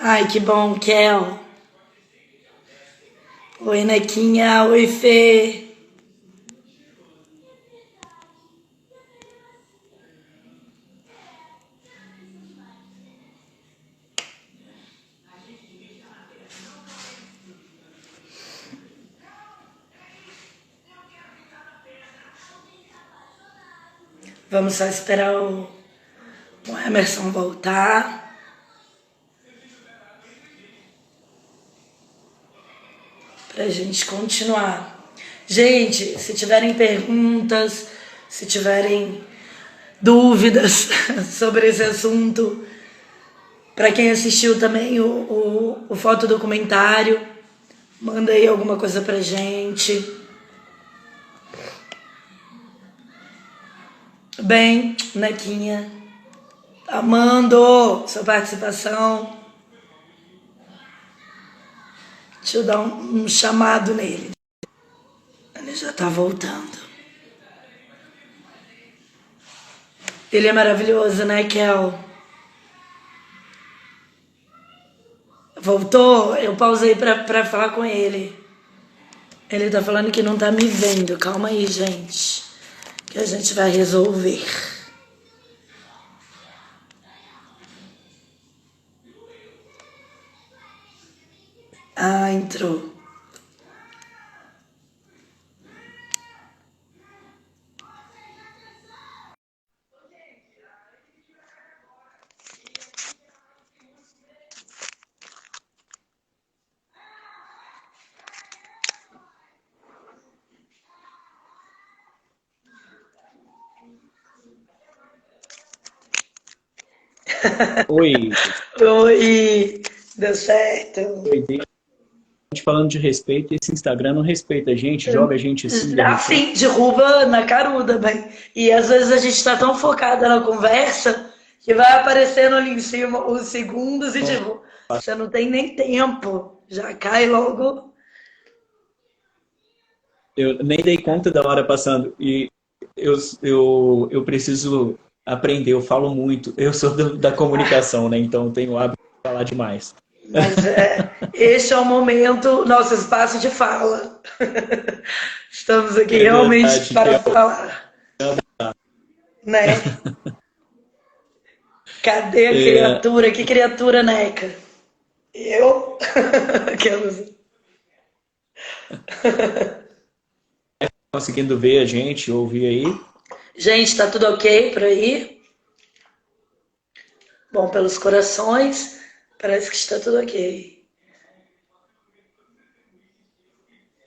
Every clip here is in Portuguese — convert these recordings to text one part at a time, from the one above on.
Ai, que bom, Kel. Oi, Nequinha. Oi, Fê. Vamos só esperar o Emerson voltar pra gente continuar. Gente, se tiverem perguntas, se tiverem dúvidas sobre esse assunto, para quem assistiu também o fotodocumentário, manda aí alguma coisa pra gente. Bem, Nequinha, amando sua participação. Deixa eu dar um chamado nele. Ele já tá voltando. Ele é maravilhoso, né, Kel? Voltou? Eu pausei pra falar com ele. Ele tá falando que não tá me vendo. Calma aí, gente. Que a gente vai resolver. Ah, entrou. Oi, Oi, deu certo. oi, tem gente falando de respeito, esse Instagram não respeita a gente, joga a gente assim, de repente. Assim, derruba na caruda, bem. E às vezes a gente tá tão focada na conversa que vai aparecendo ali em cima os segundos e tipo, você não tem nem tempo. Já cai logo. Eu nem dei conta da hora passando e eu preciso aprender, eu falo muito, eu sou da comunicação, né? Então eu tenho o hábito de falar demais. Mas este é o momento, nosso espaço de fala. Estamos aqui É realmente verdade, para falar, né? Cadê a é, criatura? Que criatura, Neca? Eu? Aquelas. conseguindo ver a gente, ouvir aí. Gente, tá tudo ok por aí? Bom, pelos corações, parece que está tudo ok.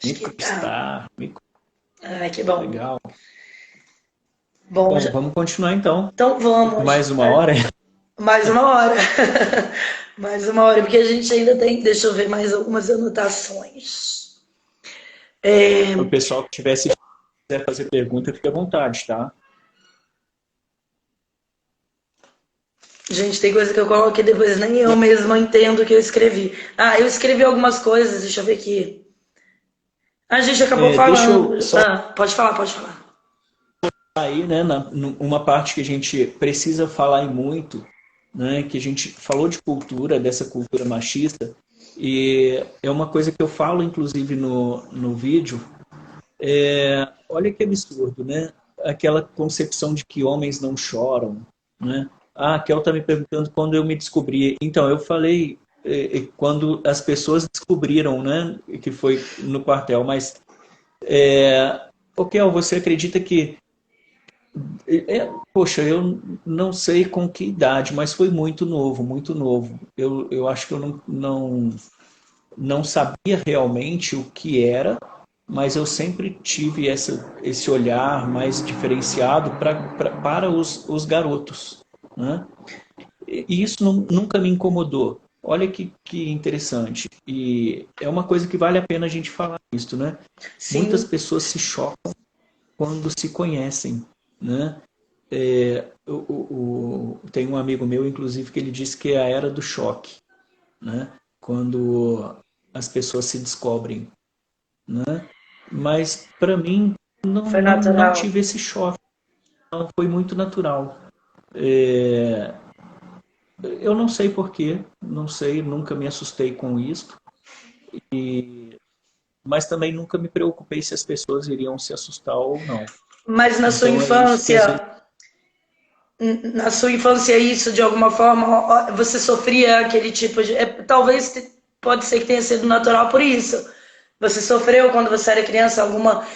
Acho que tá. Mico Ai, que bom. legal. Bom, Bom, vamos continuar então. então vamos. Mais uma hora. Mais uma hora. Mais uma hora, porque a gente ainda tem. Deixa eu ver mais algumas anotações. O pessoal que tivesse quiser fazer pergunta, fique à vontade, tá? Gente, tem coisa que eu coloco que depois nem eu mesma entendo o que eu escrevi. Ah, eu escrevi algumas coisas, deixa eu ver aqui. A gente acabou Deixa falando. eu só Ah, pode falar, pode falar. aí, né, uma parte que a gente precisa falar e muito, né, que a gente falou de cultura, dessa cultura machista, e é uma coisa que eu falo, inclusive, no vídeo, olha que absurdo, né? Aquela concepção de que homens não choram, né? Ah, a Kel tá me perguntando quando eu me descobri. Então, eu falei quando as pessoas descobriram, né, que foi no quartel, mas, ô Kel, você acredita que poxa, eu não sei com que idade, mas foi muito novo, muito novo. Eu acho que eu não sabia realmente o que era, mas eu sempre tive esse olhar mais diferenciado para os garotos, né? E isso nunca me incomodou. Olha que interessante. E é uma coisa que vale a pena a gente falar isso, né? Muitas Sim, pessoas se chocam quando se conhecem, né? Tem um amigo meu, inclusive, que ele disse que é a era do choque, né? Quando as pessoas se descobrem, né? Mas para mim Foi não natural. tive esse choque, não, foi muito natural. É, eu não sei porquê, não sei, nunca me assustei com isso, mas também nunca me preocupei se as pessoas iriam se assustar ou não. Mas Então é isso que às vezes. na sua infância isso de alguma forma você sofria aquele tipo de, talvez pode ser que tenha sido natural por isso. Você sofreu quando você era criança alguma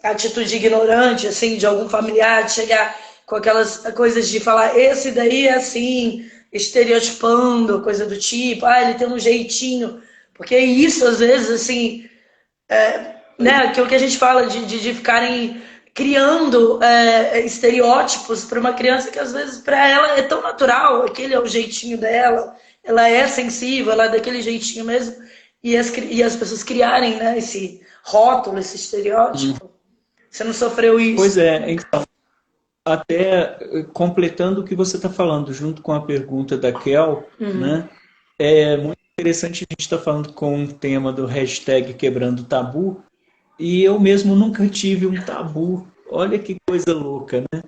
atitude ignorante assim de algum familiar de chegar com aquelas coisas de falar esse daí é assim, estereotipando, coisa do tipo, ele tem um jeitinho, porque isso às vezes assim né, aquilo que a gente fala de ficarem criando estereótipos para uma criança que às vezes para ela é tão natural, aquele é o jeitinho dela, ela é sensível, ela é daquele jeitinho mesmo, e as pessoas criarem né, esse rótulo, esse estereótipo. Você não sofreu Pois isso? é, então, até completando o que você está falando, junto com a pergunta da Kel, Uhum. né? É muito interessante a gente estar falando com o tema do hashtag Quebrando Tabu, e eu mesmo nunca tive um tabu. Olha que coisa louca, né?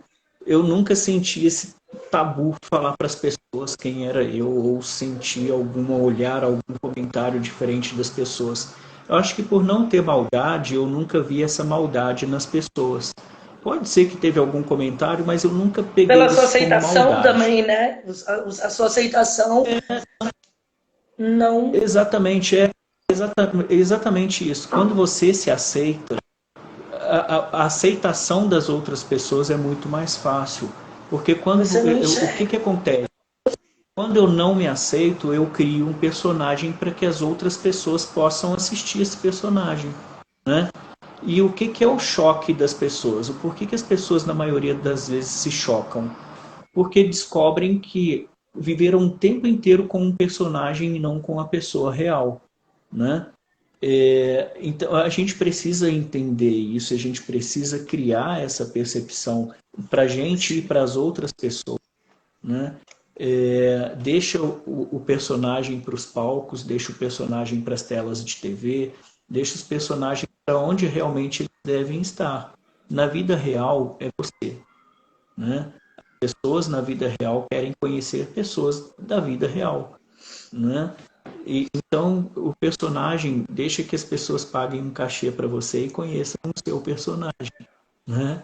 Eu nunca senti esse tabu falar para as pessoas quem era eu, ou sentir algum olhar, algum comentário diferente das pessoas. Eu acho que por não ter maldade, eu nunca vi essa maldade nas pessoas. Pode ser que teve algum comentário, mas eu nunca peguei Pela sua isso como aceitação maldade. também, né? A sua aceitação não. Exatamente, exatamente isso. Quando você se aceita, a aceitação das outras pessoas é muito mais fácil. Porque Você não o que enxerga. acontece? Quando eu não me aceito, eu crio um personagem para que as outras pessoas possam assistir esse personagem, né? E o que é o choque das pessoas? O porquê que as pessoas, na maioria das vezes, se chocam? Porque descobrem que viveram o tempo inteiro com um personagem e não com a pessoa real, né? Então, a gente precisa entender isso, a gente precisa criar essa percepção para a gente e para as outras pessoas, né? Deixa o personagem para os palcos, deixa o personagem para as telas de TV, deixa os personagens para onde realmente eles devem estar. Na vida real é você, né? Pessoas na vida real querem conhecer pessoas da vida real, né? Então o personagem deixa que as pessoas paguem um cachê para você e conheçam o seu personagem, né?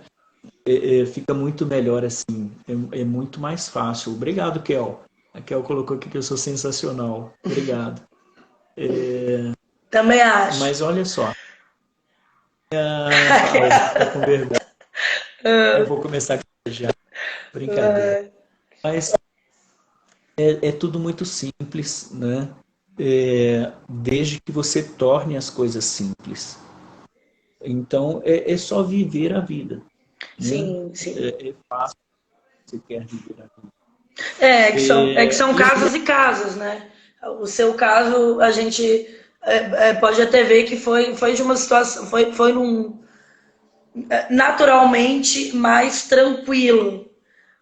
Fica muito melhor assim, é muito mais fácil. Obrigado, Kel. A Kel colocou aqui que eu sou sensacional. Obrigado. Também acho. Mas olha só, fala, tá com vergonha. Eu vou começar a já. Brincadeira. Mas é tudo muito simples, né? Desde que você torne as coisas simples. Então, é só viver a vida, né? Sim, sim. É fácil que você quer viver a vida. É que são E casos e casos, né? O seu caso, a gente pode até ver que foi de uma situação, foi num, naturalmente mais tranquilo.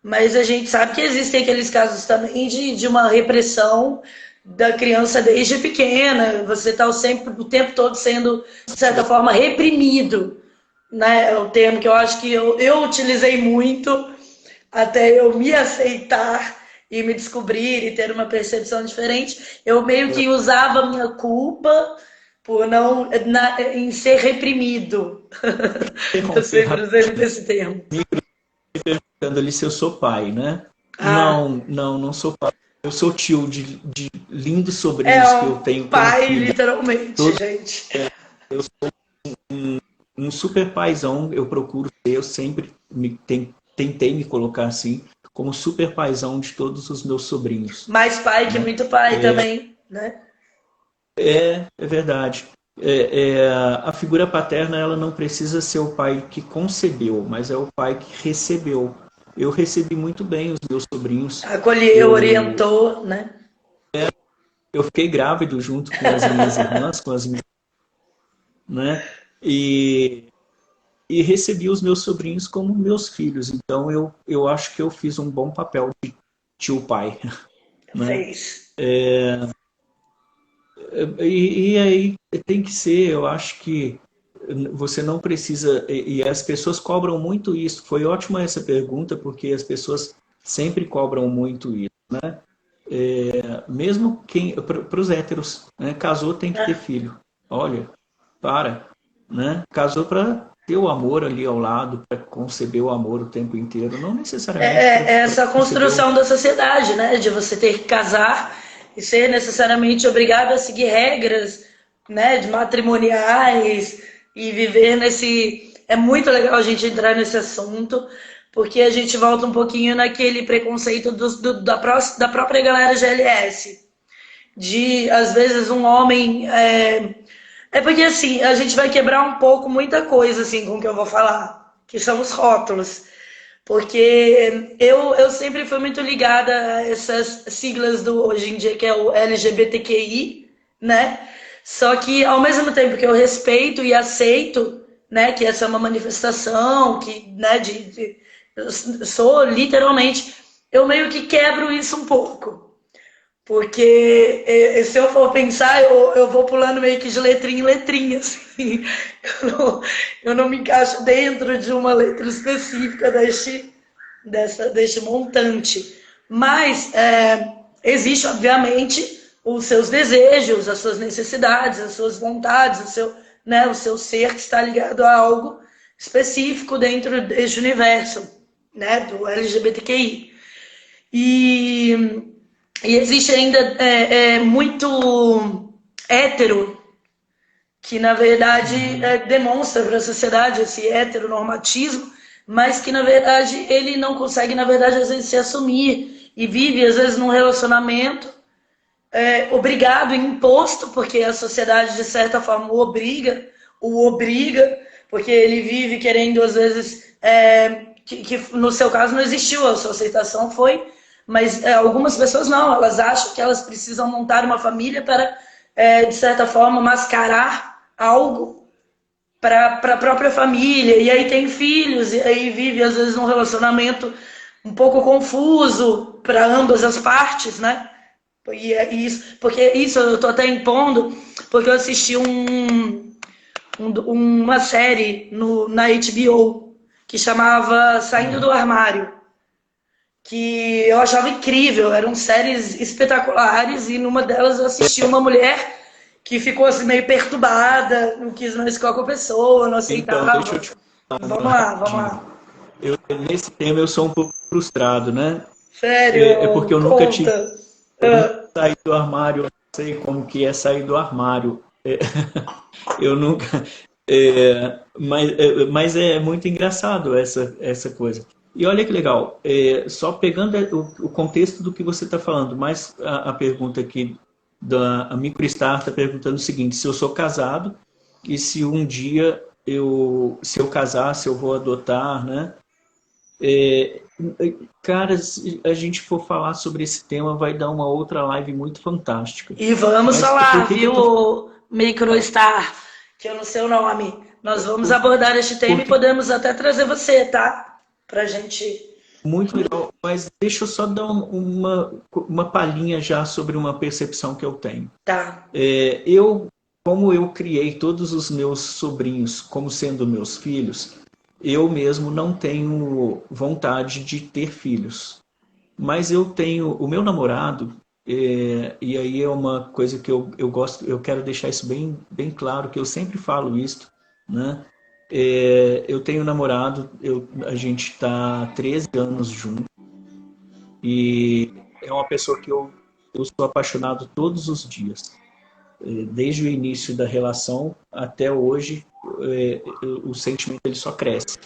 Mas a gente sabe que existem aqueles casos também de uma repressão da criança desde pequena. Você está sempre, o tempo todo sendo, de certa forma, reprimido. Né? É o termo que eu acho que eu utilizei muito até eu me aceitar e me descobrir e ter uma percepção diferente. Eu meio que usava a minha culpa por não em ser reprimido. Eu interromper sempre usei muito esse termo. perguntando ali se eu sou pai, né? Ah, Não sou pai. Eu sou tio de lindos é sobrinhos que eu um tenho como pai, filho. literalmente, Todos, gente. um super paizão, eu procuro ser, eu sempre tentei me colocar assim, como super paizão de todos os meus sobrinhos, Mais pai que né? muito pai também, né? É verdade. A figura paterna ela não precisa ser o pai que concebeu, mas é o pai que recebeu. Eu recebi muito bem os meus sobrinhos. Acolheu, Eu, orientou, né? eu fiquei grávido junto com as minhas irmãs, com as minhas, né? E e recebi os meus sobrinhos como meus filhos. Então eu acho que eu fiz um bom papel de tio-pai, né? Fez. E aí tem que ser, eu acho que você não precisa, e as pessoas cobram muito isso. Foi ótima essa pergunta, porque as pessoas sempre cobram muito isso, né? Mesmo para os héteros, né? Casou tem que ter É. filho. Olha, para, né? Casou para ter o amor ali ao lado, para conceber o amor o tempo inteiro, não necessariamente para É essa conceber o... construção da sociedade, né? De você ter que casar e ser necessariamente obrigado a seguir regras, né? De matrimoniais e viver nesse. É muito legal a gente entrar nesse assunto, porque a gente volta um pouquinho naquele preconceito da própria galera GLS. De, às vezes, um homem. É porque, assim, a gente vai quebrar um pouco muita coisa, assim, com o que eu vou falar, que são os rótulos. Porque eu sempre fui muito ligada a essas siglas do hoje em dia, que é o LGBTQI, né? Só que ao mesmo tempo que eu respeito e aceito, né, que essa é uma manifestação, que, né, eu sou literalmente, eu meio que quebro isso um pouco. Porque se eu for pensar, eu vou pulando meio que de letrinha em letrinha, assim. Eu não me encaixo dentro de uma letra específica deste montante. Mas existe, obviamente, os seus desejos, as suas necessidades, as suas vontades, o seu ser que está ligado a algo específico dentro deste universo, né, do LGBTQI. E e existe ainda muito hétero que, na verdade, Uhum. demonstra para a sociedade esse heteronormatismo, mas que, na verdade, ele não consegue, na verdade, às vezes se assumir e vive, às vezes, num relacionamento obrigado e imposto, porque a sociedade, de certa forma, o obriga, porque ele vive querendo, às vezes, que no seu caso não existiu, a sua aceitação foi, mas algumas pessoas não, elas acham que elas precisam montar uma família para, de certa forma, mascarar algo para a própria família, e aí tem filhos, e aí vive, às vezes, num relacionamento um pouco confuso para ambas as partes, né? E é isso, porque isso eu tô até impondo, porque eu assisti uma série na HBO que chamava Saindo do Uhum. Armário, que eu achava incrível, eram séries espetaculares, e numa delas eu assisti uma mulher que ficou assim meio perturbada, não quis mais ficar com a pessoa, não Então, deixa eu aceitava. te falar Vamos lá, vamos rapidinho. lá. Nesse tema eu sou um pouco frustrado, né? É porque Sério, conta. eu nunca saí do armário, eu não sei como que é sair do armário. Eu nunca, mas é muito engraçado essa coisa. E olha que legal, só pegando o contexto do que você está falando, mas a pergunta aqui a Microstar está perguntando o seguinte: se eu sou casado e se um dia se eu casar, se eu vou adotar, né? É, cara, se a gente for falar sobre esse tema, vai dar uma outra live muito fantástica. E vamos Mas por falar, que que eu tô viu, Microstar, que eu não sei o nome. Nós vamos por, abordar este tema e porque podemos até trazer você, tá? Pra gente. muito legal, mas deixa eu só dar uma palhinha já sobre uma percepção que eu tenho. Tá. Como eu criei todos os meus sobrinhos como sendo meus filhos, eu mesmo não tenho vontade de ter filhos. Mas eu tenho o meu namorado, e aí é uma coisa que eu gosto, eu quero deixar isso bem, bem claro, que eu sempre falo isso, né? Eu tenho um namorado, a gente está 13 anos junto, e é uma pessoa que eu sou apaixonado todos os dias. Desde o início da relação até hoje, o sentimento ele só cresce.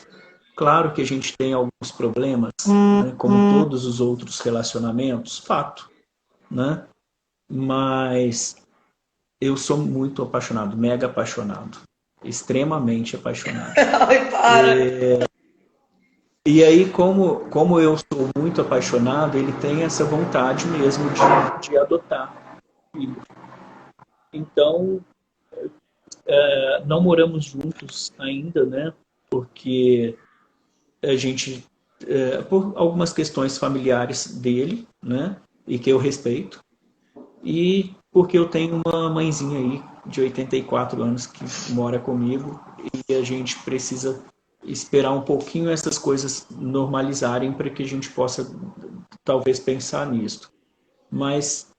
Claro que a gente tem alguns problemas, né, como todos os outros relacionamentos, fato, né? Mas eu sou muito apaixonado, mega apaixonado, extremamente apaixonado. Ai, para. E aí, como eu sou muito apaixonado, ele tem essa vontade mesmo de adotar filho. Então, não moramos juntos ainda, né? porque a gente, por algumas questões familiares dele, né, e que eu respeito, e porque eu tenho uma mãezinha aí de 84 anos que mora comigo e a gente precisa esperar um pouquinho essas coisas normalizarem para que a gente possa talvez pensar nisso. Mas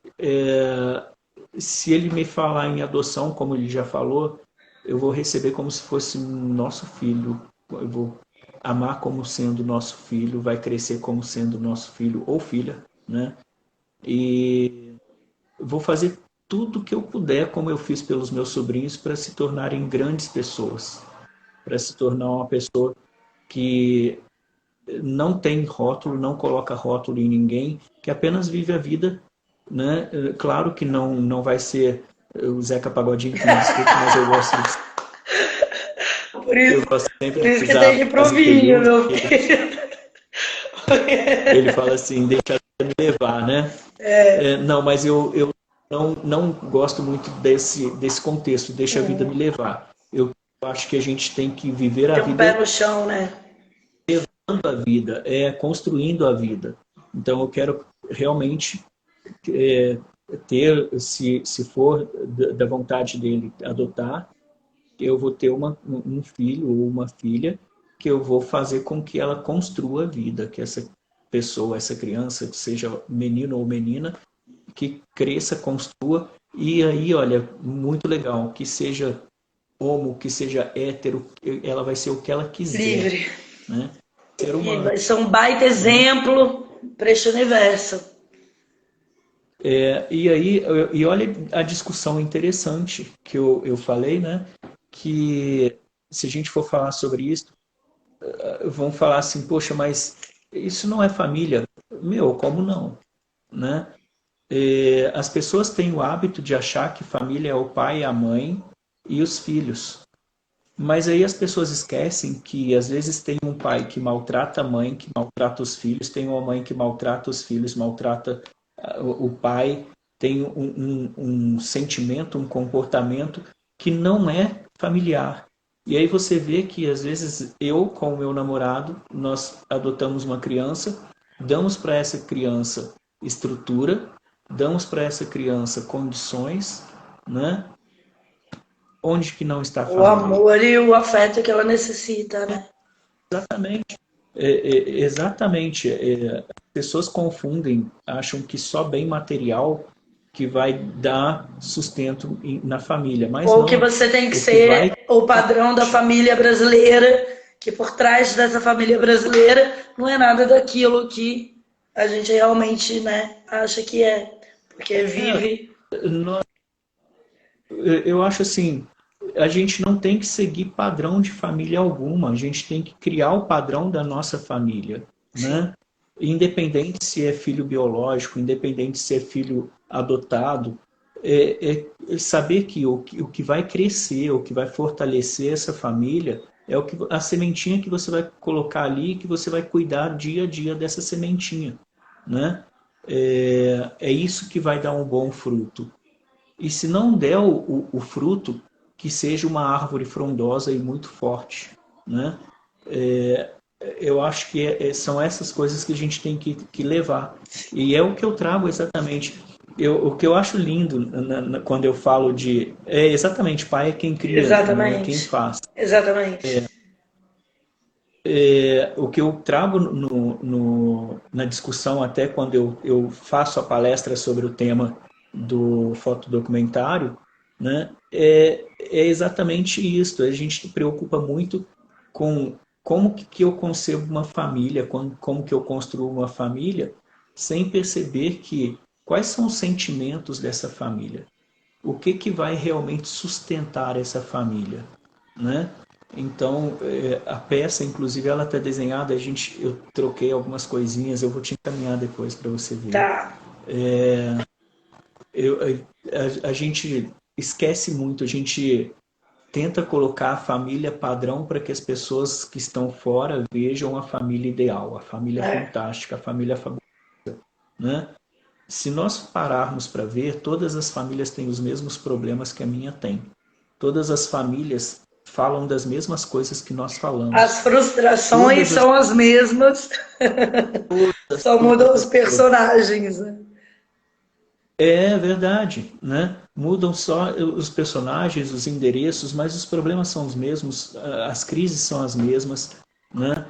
se ele me falar em adoção, como ele já falou, eu vou receber como se fosse nosso filho. Eu vou amar como sendo nosso filho, vai crescer como sendo nosso filho ou filha, né? E vou fazer tudo o que eu puder, como eu fiz pelos meus sobrinhos, para se tornarem grandes pessoas, para se tornar uma pessoa que não tem rótulo, não coloca rótulo em ninguém, que apenas vive a vida, né? Claro que não vai ser o Zeca Pagodinho, que me desculpe, mas eu gosto de, Por isso, eu gosto sempre por de isso que tem usar que a ir pro frase que ele vinho, usa. meu filho. Ele fala assim, deixa me levar, né? Não, mas eu não gosto muito desse contexto, deixa a vida me levar. Eu acho que a gente tem que viver a Tem um pé vida, no chão, né? a vida, construindo a vida. Então eu quero realmente ter, se for da vontade dele adotar, eu vou ter um filho ou uma filha que eu vou fazer com que ela construa a vida, que essa pessoa, essa criança, seja menino ou menina, que cresça, construa, e aí, olha, muito legal, que seja homo, que seja hétero, ela vai ser o que ela quiser, Livre. né? Ser E humano, vai ser um baita né? exemplo para este universo. E aí, e olha a discussão interessante que eu falei, né? Que se a gente for falar sobre isso, vão falar assim, poxa, mas isso não é família. Meu, como não? Né? As pessoas têm o hábito de achar que família é o pai, a mãe e os filhos. Mas aí as pessoas esquecem que às vezes tem um pai que maltrata a mãe, que maltrata os filhos, tem uma mãe que maltrata os filhos, maltrata o pai, tem um sentimento, um comportamento que não é familiar. E aí você vê que às vezes eu com o meu namorado, nós adotamos uma criança, damos para essa criança estrutura, damos para essa criança condições, né? Onde que não está a O família aí? amor e o afeto que ela necessita, né? Exatamente. Exatamente. As pessoas confundem, acham que só bem material que vai dar sustento na família, mas Ou que não. você tem que O que vai. ser o padrão da família brasileira, que por trás dessa família brasileira não é nada daquilo que a gente realmente, né, acha que é. Porque vive. Nós- eu acho assim, a gente não tem que seguir padrão de família alguma, a gente tem que criar o padrão da nossa família, Sim. né? Independente se é filho biológico, independente se é filho adotado, saber que o que vai crescer, o que vai fortalecer essa família é a sementinha que você vai colocar ali, que você vai cuidar dia a dia dessa sementinha, né? É isso que vai dar um bom fruto. E se não der o fruto, que seja uma árvore frondosa e muito forte, né? É, eu acho que são essas coisas que a gente tem que levar. E é o que eu trago exatamente. O que eu acho lindo quando eu falo de... exatamente, pai é quem cria, não é quem Exatamente. faz. Exatamente. O que eu trago na discussão, até quando eu faço a palestra sobre o tema do fotodocumentário, né, é exatamente isso. A gente se preocupa muito com como que eu concebo uma família, como que eu construo uma família, sem perceber que quais são os sentimentos dessa família. O que vai realmente sustentar essa família, né? Então, a peça, inclusive, ela está desenhada, eu troquei algumas coisinhas, eu vou te encaminhar depois para você ver. Tá. Eu, a gente esquece muito, a gente tenta colocar a família padrão para que as pessoas que estão fora vejam a família ideal, a família É. fantástica, a família fabulosa, né? Se nós pararmos para ver, todas as famílias têm os mesmos problemas que a minha tem. Todas as famílias falam das mesmas coisas que nós falamos. As frustrações são as mesmas, só mudam os personagens, né? É verdade, né? Mudam só os personagens, os endereços, mas os problemas são os mesmos, as crises são as mesmas, né?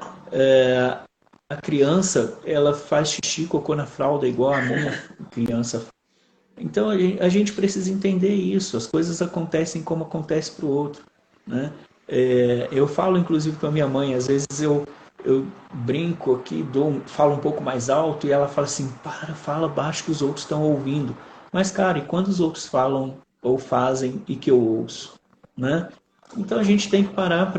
A criança, ela faz xixi, cocô na fralda igual a minha criança. Então a gente precisa entender isso, as coisas acontecem como acontece para o outro, né? Eu falo inclusive com a minha mãe, às vezes eu brinco aqui, falo um pouco mais alto e ela fala assim, fala baixo que os outros estão ouvindo. Mas, cara, e quando os outros falam ou fazem e que eu ouço, né? Então a gente tem que parar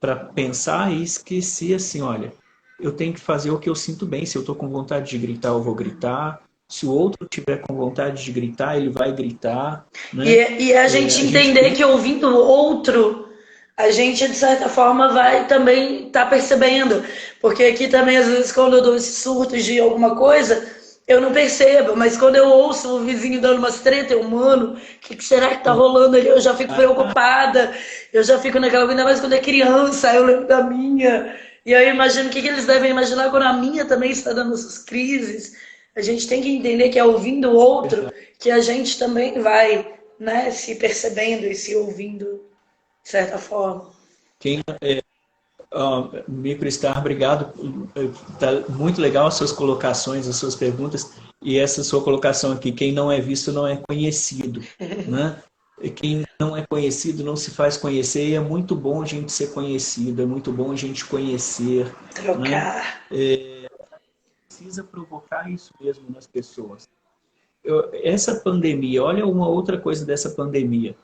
para pensar e esquecer assim, olha, eu tenho que fazer o que eu sinto bem. Se eu estou com vontade de gritar, eu vou gritar. Se o outro tiver com vontade de gritar, ele vai gritar. Né? E a gente entender que ouvindo o outro, a gente, de certa forma, vai também estar percebendo. Porque aqui também, às vezes, quando eu dou esses surtos de alguma coisa, eu não percebo. Mas quando eu ouço o vizinho dando umas treta, eu, mano, o que será que tá rolando ali? Eu já fico preocupada, eu já fico naquela coisa, ainda mais quando é criança, eu lembro da minha. E aí eu imagino o que eles devem imaginar quando a minha também está dando essas crises. A gente tem que entender que é ouvindo o outro que a gente também vai, né, se percebendo e se ouvindo de certa forma. Microstar, obrigado. Tá muito legal as suas colocações, as suas perguntas. E essa sua colocação aqui, quem não é visto não é conhecido. Né? E quem não é conhecido não se faz conhecer. E é muito bom a gente ser conhecido, é muito bom a gente conhecer. Trocar. Né? Precisa provocar isso mesmo nas pessoas. Essa pandemia, olha uma outra coisa dessa pandemia.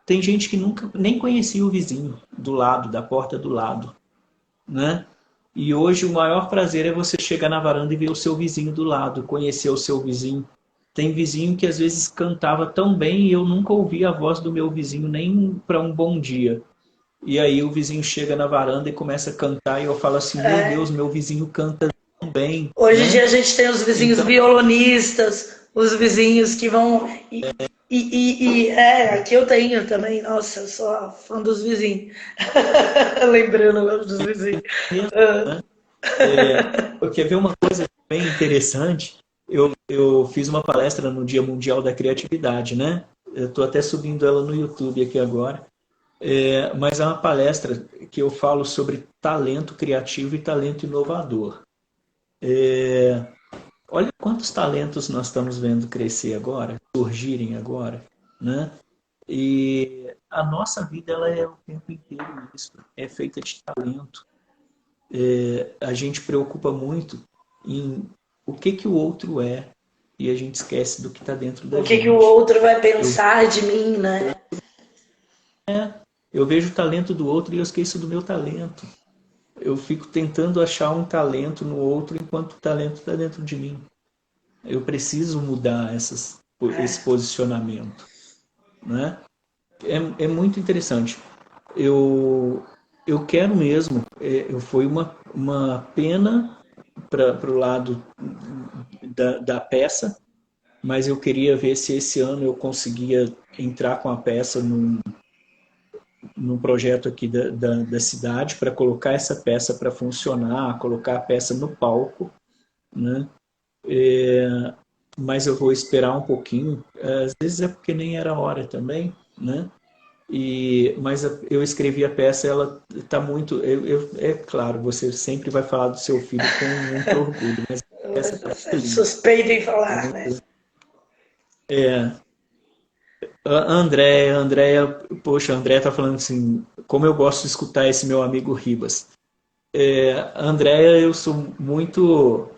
Tem gente que nunca nem conhecia o vizinho do lado, da porta do lado, né? E hoje o maior prazer é você chegar na varanda e ver o seu vizinho do lado, conhecer o seu vizinho. Tem vizinho que às vezes cantava tão bem e eu nunca ouvi a voz do meu vizinho nem para um bom dia. E aí o vizinho chega na varanda e começa a cantar e eu falo assim, meu Deus, meu vizinho canta tão bem. Hoje em dia a gente tem os vizinhos violonistas, os vizinhos que vão... aqui eu tenho também, nossa, eu sou fã dos vizinhos. Lembrando dos vizinhos. Quer ver uma coisa bem interessante? Eu fiz uma palestra no Dia Mundial da Criatividade, né? Eu estou até subindo ela no YouTube aqui agora. Mas é uma palestra que eu falo sobre talento criativo e talento inovador. Olha quantos talentos nós estamos vendo crescer agora, surgirem agora, né? E a nossa vida ela é o tempo inteiro isso, é feita de talento. A gente preocupa muito em o que o outro é e a gente esquece do que está dentro da gente. O que o outro vai pensar de mim, né? Eu vejo o talento do outro e eu esqueço do meu talento. Eu fico tentando achar um talento no outro enquanto o talento está dentro de mim. Eu preciso mudar esse posicionamento. Né? É muito interessante. Eu quero mesmo, foi uma pena para o lado da peça, mas eu queria ver se esse ano eu conseguia entrar com a peça num projeto aqui da cidade para colocar essa peça para funcionar, colocar a peça no palco, né? Mas eu vou esperar um pouquinho, às vezes é porque nem era hora também, né? Mas eu escrevi a peça, ela está muito... é claro, você sempre vai falar do seu filho com muito orgulho, mas a peça tá suspeito em falar, né? A Andréia, poxa, a Andréia está falando assim, como eu gosto de escutar esse meu amigo Ribas. A Andréia, eu sou muito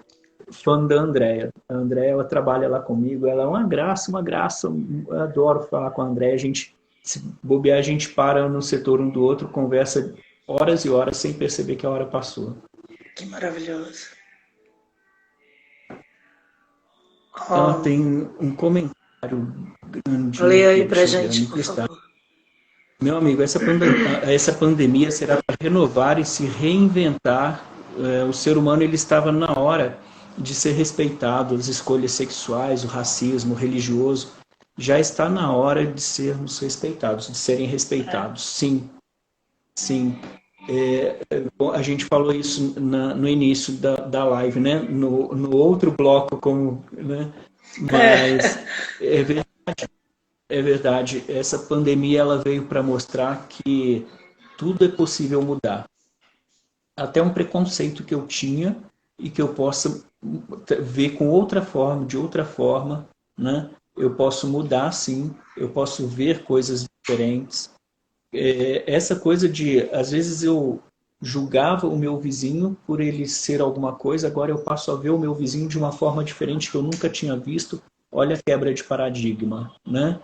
fã da Andréia. A Andréia, ela trabalha lá comigo, ela é uma graça, eu adoro falar com a Andréia, se bobear, a gente para no setor um do outro, conversa horas e horas sem perceber que a hora passou. Que maravilhoso. Tem um comentário grande. Leia aí pra gente, por favor. Meu amigo, essa pandemia será para renovar e se reinventar. O ser humano ele estava na hora de ser respeitado, as escolhas sexuais, o racismo, o religioso. já está na hora de sermos respeitados, de serem respeitados. Sim, sim. A gente falou isso no início da live, né? No outro bloco, como, né? Mas é verdade. Essa pandemia ela veio para mostrar que tudo é possível mudar. Até um preconceito que eu tinha e que eu possa ver com outra forma, de outra forma, né? Eu posso mudar, sim. Eu posso ver coisas diferentes. Essa coisa de, às vezes eu julgava o meu vizinho por ele ser alguma coisa, agora eu passo a ver o meu vizinho de uma forma diferente que eu nunca tinha visto. Olha a quebra de paradigma, né?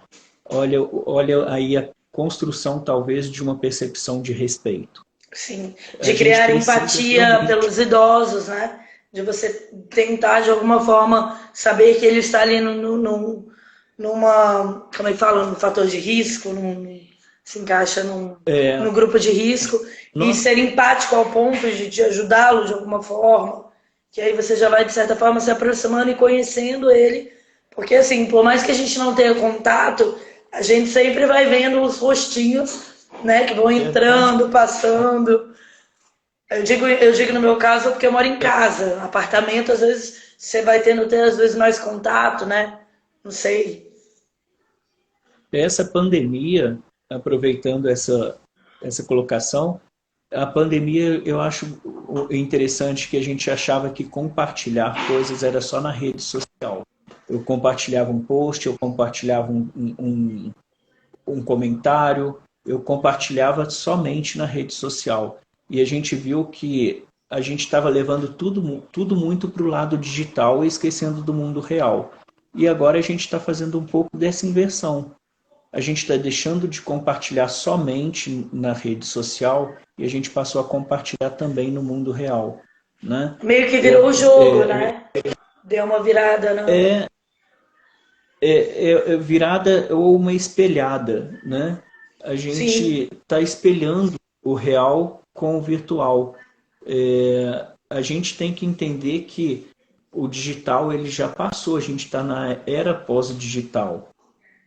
Olha aí a construção, talvez, de uma percepção de respeito. Sim, A de gente criar precisa empatia realmente. pelos idosos, né? De você tentar, de alguma forma, saber que ele está ali numa, como é que fala, num fator de risco, se encaixa É, num grupo de risco, e nós, ser empático ao ponto de ajudá-lo de alguma forma, que aí você já vai, de certa forma, se aproximando e conhecendo ele, porque, assim, por mais que a gente não tenha contato, a gente sempre vai vendo os rostinhos, né, que vão verdade. entrando, passando. Eu digo no meu caso porque eu moro em casa. Apartamento, às vezes, você vai ter às vezes mais contato, né? Não sei. Essa pandemia, aproveitando essa colocação, a pandemia eu acho interessante que a gente achava que compartilhar coisas era só na rede social. Eu compartilhava um post, eu compartilhava um comentário, eu compartilhava somente na rede social. E a gente viu que a gente estava levando tudo muito para o lado digital e esquecendo do mundo real. E agora a gente está fazendo um pouco dessa inversão. A gente está deixando de compartilhar somente na rede social e a gente passou a compartilhar também no mundo real, né? Meio que virou o Eu, jogo, né? Deu uma virada, não. virada ou uma espelhada, né? A Sim, gente está espelhando o real com o virtual. A gente tem que entender que o digital ele já passou, a gente está na era pós-digital.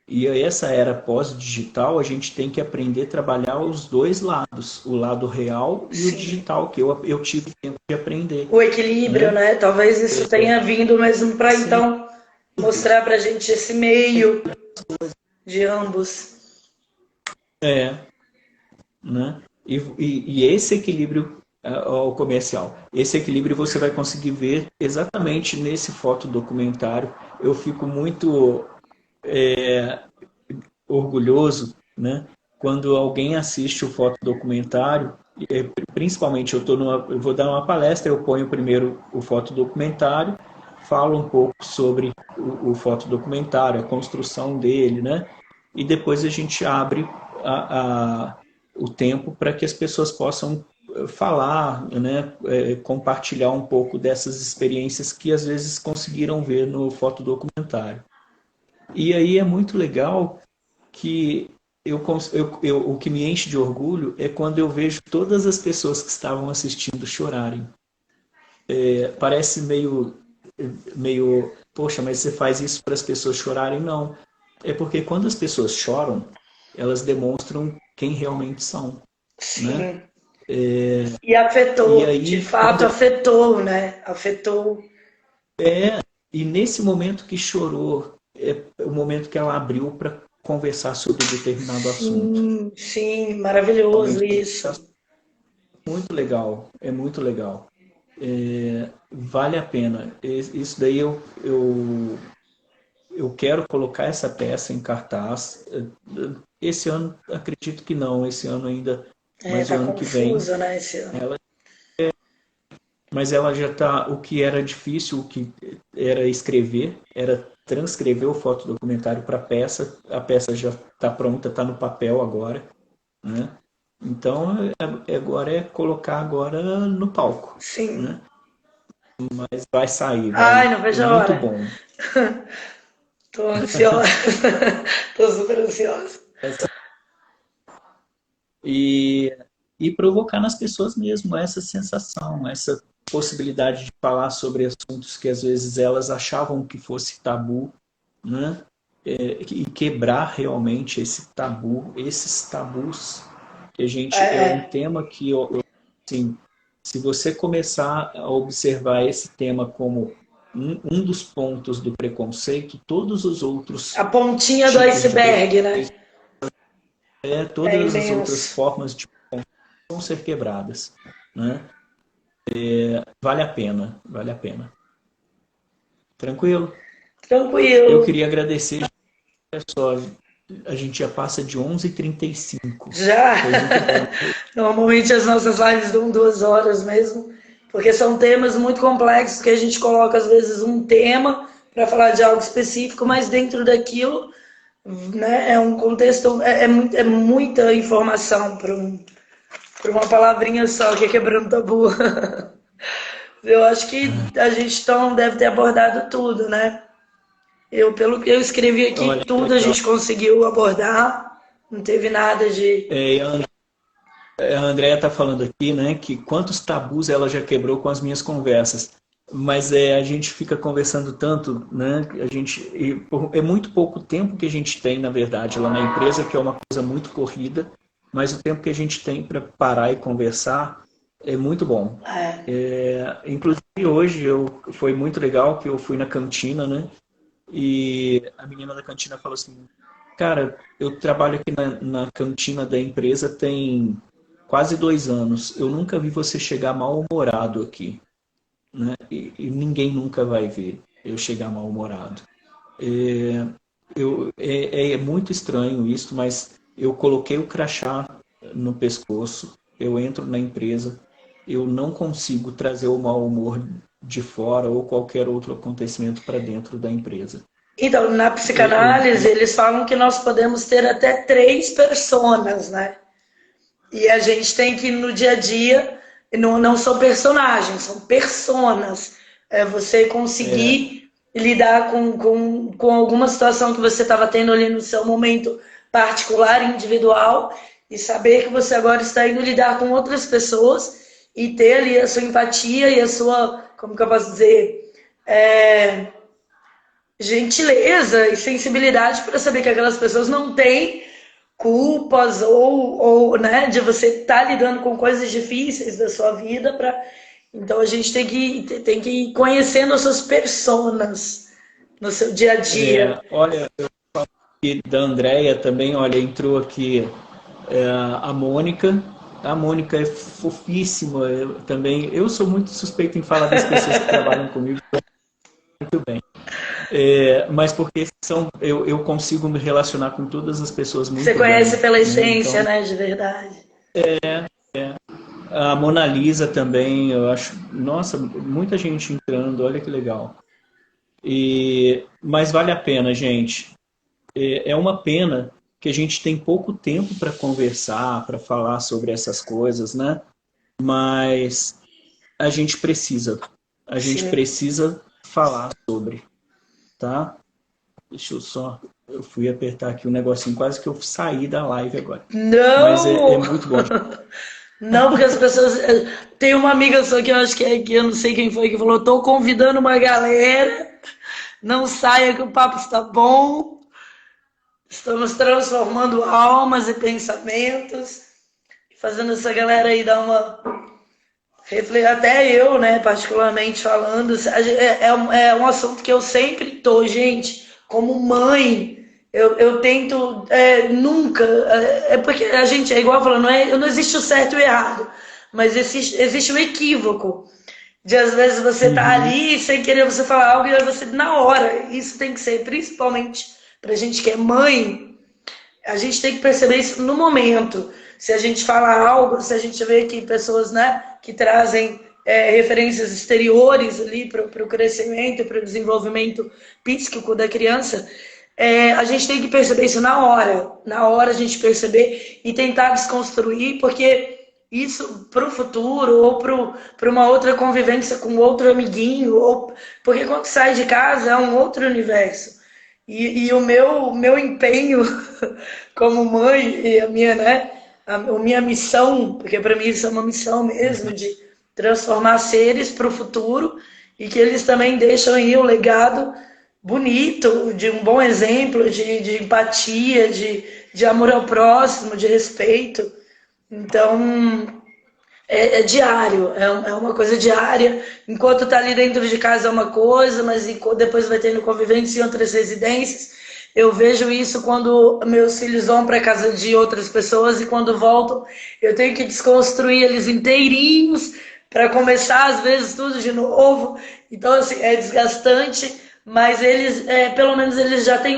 E essa era pós-digital, a gente tem que aprender a trabalhar os dois lados, o lado real e o sim. digital, que eu tive tempo de aprender, O equilíbrio, né? né? Talvez isso tenha vindo mesmo para Sim, então mostrar pra gente esse meio de ambos. é, né? E esse equilíbrio ao comercial, esse equilíbrio você vai conseguir ver exatamente nesse fotodocumentário. Eu fico muito orgulhoso, né? Quando alguém assiste o fotodocumentário, principalmente eu vou dar uma palestra, eu ponho primeiro o fotodocumentário, falo um pouco sobre o fotodocumentário, a construção dele, né? E depois a gente abre o tempo para que as pessoas possam falar, né? Compartilhar um pouco dessas experiências que às vezes conseguiram ver no fotodocumentário. E aí é muito legal que o que me enche de orgulho é quando eu vejo todas as pessoas que estavam assistindo chorarem. Parece meio, poxa, mas você faz isso para as pessoas chorarem? Não. É porque quando as pessoas choram, elas demonstram quem realmente são, né? Sim. É, E e afetou, de aí, fato afetou, né? Afetou. e nesse momento que chorou, é o momento que ela abriu para conversar sobre determinado assunto. Sim, sim, maravilhoso isso. Muito legal, é muito legal. Vale a pena. Isso daí eu quero colocar essa peça em cartaz. Esse ano, acredito que não, esse ano ainda, É, mas o tá ano que vem, confuso, né, esse ano. ela, mas ela já está. O que era difícil, o que era escrever, era transcrever o fotodocumentário para peça. A peça já está pronta, está no papel agora, né? Então, agora é colocar agora no palco, Sim. né? Mas vai sair, Ai, vai. não É vejo a muito hora. bom. Tô ansiosa. Tô super ansiosa. E, e provocar nas pessoas mesmo essa sensação, essa possibilidade de falar sobre assuntos que às vezes elas achavam que fosse tabu, né? e quebrar realmente esses tabus, que a gente é um tema que assim, se você começar a observar esse tema como um dos pontos do preconceito, todos os outros A pontinha do tipos de iceberg, né? preconceito, É todas as outras imenso. formas de preconceito vão ser quebradas, né? Vale a pena, vale a pena. Tranquilo? Eu Tranquilo. queria agradecer, olha só, a gente já passa de 11h35. Já. Foi muito bom. Normalmente as nossas lives dão 2 horas mesmo, porque são temas muito complexos que a gente coloca às vezes um tema para falar de algo específico, mas dentro daquilo, né, é um contexto, é muita informação para uma palavrinha só, que é quebrando tabu. Eu acho que a gente então deve ter abordado tudo, né? Pelo que eu escrevi aqui, Olha que tudo a legal. gente conseguiu abordar, não teve nada de. A Andrea está falando aqui, né, que quantos tabus ela já quebrou com as minhas conversas. Mas a gente fica conversando tanto, né? É muito pouco tempo que a gente tem, na verdade, lá na empresa, que é uma coisa muito corrida, mas o tempo que a gente tem para parar e conversar é muito bom. É, Inclusive hoje foi muito legal que eu fui na cantina, né? E a menina da cantina falou assim, cara, eu trabalho aqui na cantina da empresa tem quase 2 anos. Eu nunca vi você chegar mal-humorado aqui, né? E ninguém nunca vai ver eu chegar mal-humorado. É muito estranho isso, mas eu coloquei o crachá no pescoço, eu entro na empresa, eu não consigo trazer o mau humor de fora ou qualquer outro acontecimento para dentro da empresa. então, na psicanálise, eles falam que nós podemos ter até 3 personas, né? E a gente tem que, no dia a dia, não são personagens, são personas. É você conseguir lidar com alguma situação que você estava tendo ali no seu momento particular, individual, e saber que você agora está indo lidar com outras pessoas e ter ali a sua empatia e a sua, como que eu posso dizer, é, gentileza e sensibilidade para saber que aquelas pessoas não têm culpas ou né, de você estar lidando com coisas difíceis da sua vida. Então a gente tem que ir conhecendo as suas personas no seu dia a dia. Olha, da Andrea também, olha, entrou aqui a Mônica. A Mônica é fofíssima também. Eu sou muito suspeito em falar das pessoas que trabalham comigo muito bem. Mas porque eu consigo me relacionar com todas as pessoas Você muito conhece bem. pela Né? essência, Então, né, de verdade. a Mona Lisa também, eu acho. Nossa, muita gente entrando, olha que legal. Mas vale a pena, gente. É uma pena que a gente tem pouco tempo para conversar, para falar sobre essas coisas, né? Mas a gente precisa. A gente Sim. precisa falar sobre, tá? Deixa eu só. Eu fui apertar aqui um negocinho, quase que eu saí da live agora. Mas é Não! muito bom. Não, porque as pessoas. Tem uma amiga só que eu acho que eu não sei quem foi que falou: tô convidando uma galera, não saia que o papo está bom. Estamos transformando almas e pensamentos, fazendo essa galera aí dar uma. Até eu, né, particularmente falando, é um assunto que eu sempre tô, gente, como mãe, eu tento nunca. Porque a gente é igual falando, não existe o certo e o errado, mas existe o equívoco. De às vezes você tá Uhum. ali sem querer você falar algo e aí você na hora. Isso tem que ser, principalmente pra gente que é mãe, a gente tem que perceber isso no momento. Se a gente fala algo, se a gente vê que pessoas, né, que trazem referências exteriores ali para o crescimento, para o desenvolvimento psíquico da criança, a gente tem que perceber isso na hora. Na hora a gente perceber e tentar desconstruir, porque isso para o futuro ou para uma outra convivência com outro amiguinho, porque quando sai de casa é um outro universo. E o meu empenho como mãe e a minha, né, a minha missão, porque para mim isso é uma missão mesmo, de transformar seres para o futuro e que eles também deixam aí o legado bonito, de um bom exemplo, de empatia, de amor ao próximo, de respeito. Então, é diário, é uma coisa diária. Enquanto tá ali dentro de casa é uma coisa, mas depois vai tendo convivência em outras residências. Eu vejo isso quando meus filhos vão para casa de outras pessoas e quando voltam, eu tenho que desconstruir eles inteirinhos para começar às vezes tudo de novo. Então assim, é desgastante, mas eles, pelo menos eles já têm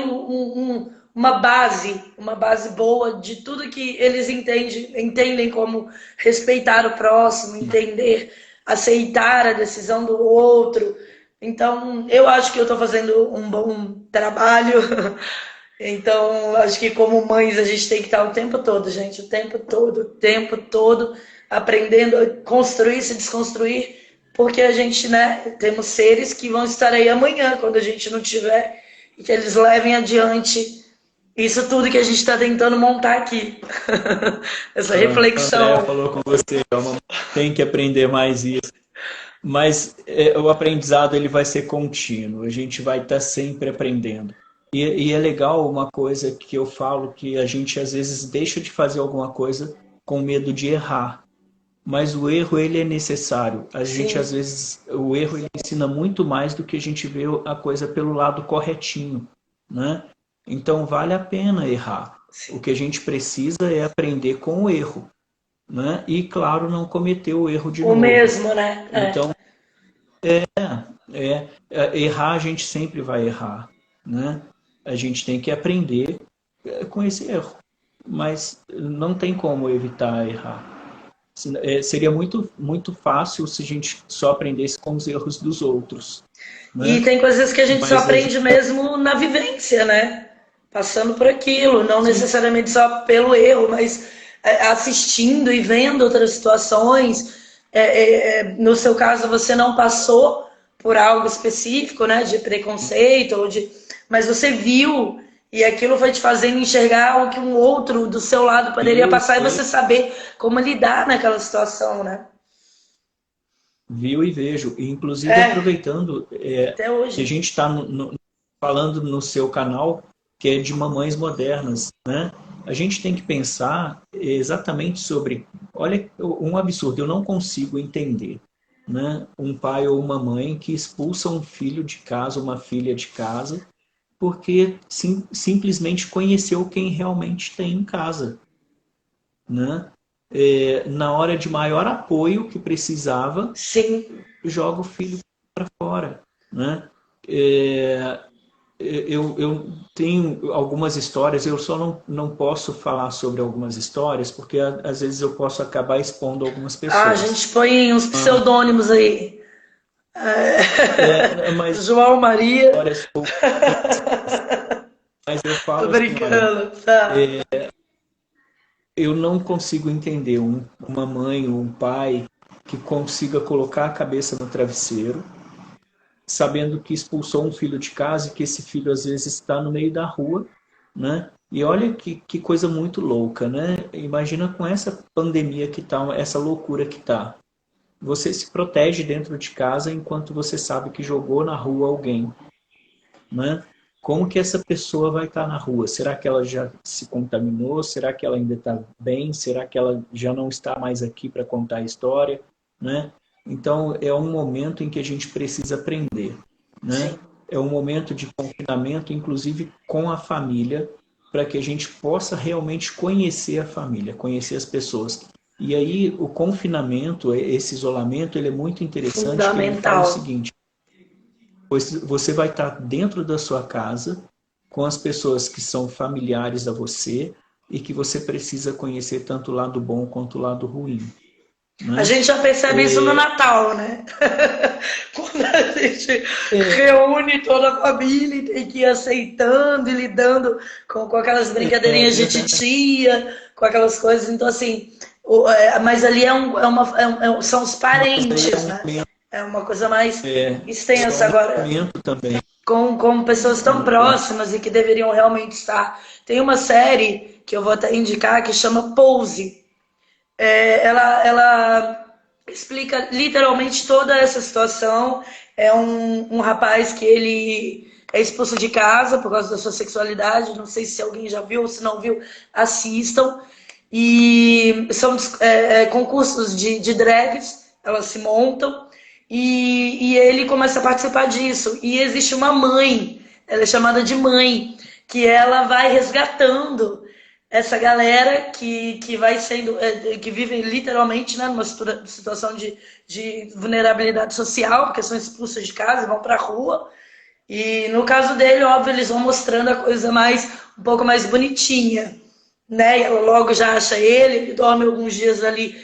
uma base boa de tudo que eles entendem como respeitar o próximo, entender, aceitar a decisão do outro. Então, eu acho que eu estou fazendo um bom trabalho. Então, acho que como mães a gente tem que estar o tempo todo, gente, o tempo todo, aprendendo a construir, se desconstruir, porque a gente, né, temos seres que vão estar aí amanhã, quando a gente não tiver, e que eles levem adiante isso tudo que a gente está tentando montar aqui. Essa A Andrea reflexão. falou com você, tem que aprender mais isso. Mas o aprendizado ele vai ser contínuo, a gente vai estar sempre aprendendo. E é legal uma coisa que eu falo, que a gente às vezes deixa de fazer alguma coisa com medo de errar. Mas o erro ele é necessário. A gente Sim, às vezes, o erro ele ensina muito mais do que a gente vê a coisa pelo lado corretinho, né? Então vale a pena errar. O sim. que a gente precisa é aprender com o erro, né? E claro, não cometer o erro de O novo. mesmo, né? Então, errar a gente sempre vai errar, né? A gente tem que aprender com esse erro, mas não tem como evitar errar. Seria muito fácil se a gente só aprendesse com os erros dos outros, E né? tem coisas que a gente só Mas a gente, aprende mesmo na vivência, né? Passando por aquilo, não necessariamente só pelo erro, mas assistindo e vendo outras situações. No seu caso, você não passou por algo específico, né? De preconceito, mas você viu e aquilo foi te fazendo enxergar o que um outro do seu lado poderia viu, passar e você saber como lidar naquela situação, né? viu e vejo. E, inclusive, É, aproveitando até que a hoje. gente está falando no seu canal, que é de mamães modernas, né? A gente tem que pensar exatamente sobre, olha, um absurdo, eu não consigo entender, né? Um pai ou uma mãe que expulsa um filho de casa, uma filha de casa, porque simplesmente conheceu quem realmente tem em casa, né? Na hora de maior apoio que precisava, Sim. joga o filho para fora, né? É, eu tenho algumas histórias, eu só não posso falar sobre algumas histórias, porque às vezes eu posso acabar expondo algumas Ah, a pessoas. gente põe uns pseudônimos aí. Mas João Maria. histórias mas eu Tô falo assim, olha, brincando, tá. eu não consigo entender uma mãe ou um pai que consiga colocar a cabeça no travesseiro, sabendo que expulsou um filho de casa e que esse filho às vezes está no meio da rua, né? E olha que coisa muito louca, né? Imagina com essa pandemia que tá, essa loucura que tá. Você se protege dentro de casa enquanto você sabe que jogou na rua alguém, né? Como que essa pessoa vai estar na rua? Será que ela já se contaminou? Será que ela ainda está bem? Será que ela já não está mais aqui para contar a história, né? Então é um momento em que a gente precisa aprender, né? Sim. É um momento de confinamento, inclusive com a família, para que a gente possa realmente conhecer a família, conhecer as pessoas. E aí o confinamento, esse isolamento, ele é muito interessante, que ele fala o Fundamental. seguinte: pois você vai estar dentro da sua casa com as pessoas que são familiares a você e que você precisa conhecer tanto o lado bom quanto o lado ruim, A né? gente já percebe isso no Natal, né? Quando a gente reúne toda a família e tem que ir aceitando e lidando com aquelas brincadeirinhas de É, titia, com aquelas coisas. Então, assim, mas ali são os mas aí é parentes, um né? momento, É uma coisa mais só extensa. um Agora, momento também. com pessoas tão próximas e que deveriam realmente estar. Tem uma série que eu vou até indicar que chama Pose. Ela explica literalmente toda essa situação. É um rapaz que é expulso de casa por causa da sua sexualidade. Não sei se alguém já viu ou se não viu, assistam. E são concursos de drags, elas se montam e ele começa a participar disso. E existe uma mãe, ela é chamada de mãe, que ela vai resgatando essa galera que vai sendo, que vive literalmente, né, numa situação de vulnerabilidade social, porque são expulsos de casa e vão para a rua. E no caso dele, óbvio, eles vão mostrando a coisa um pouco mais bonitinha, né? E ela logo já acha ele dorme alguns dias ali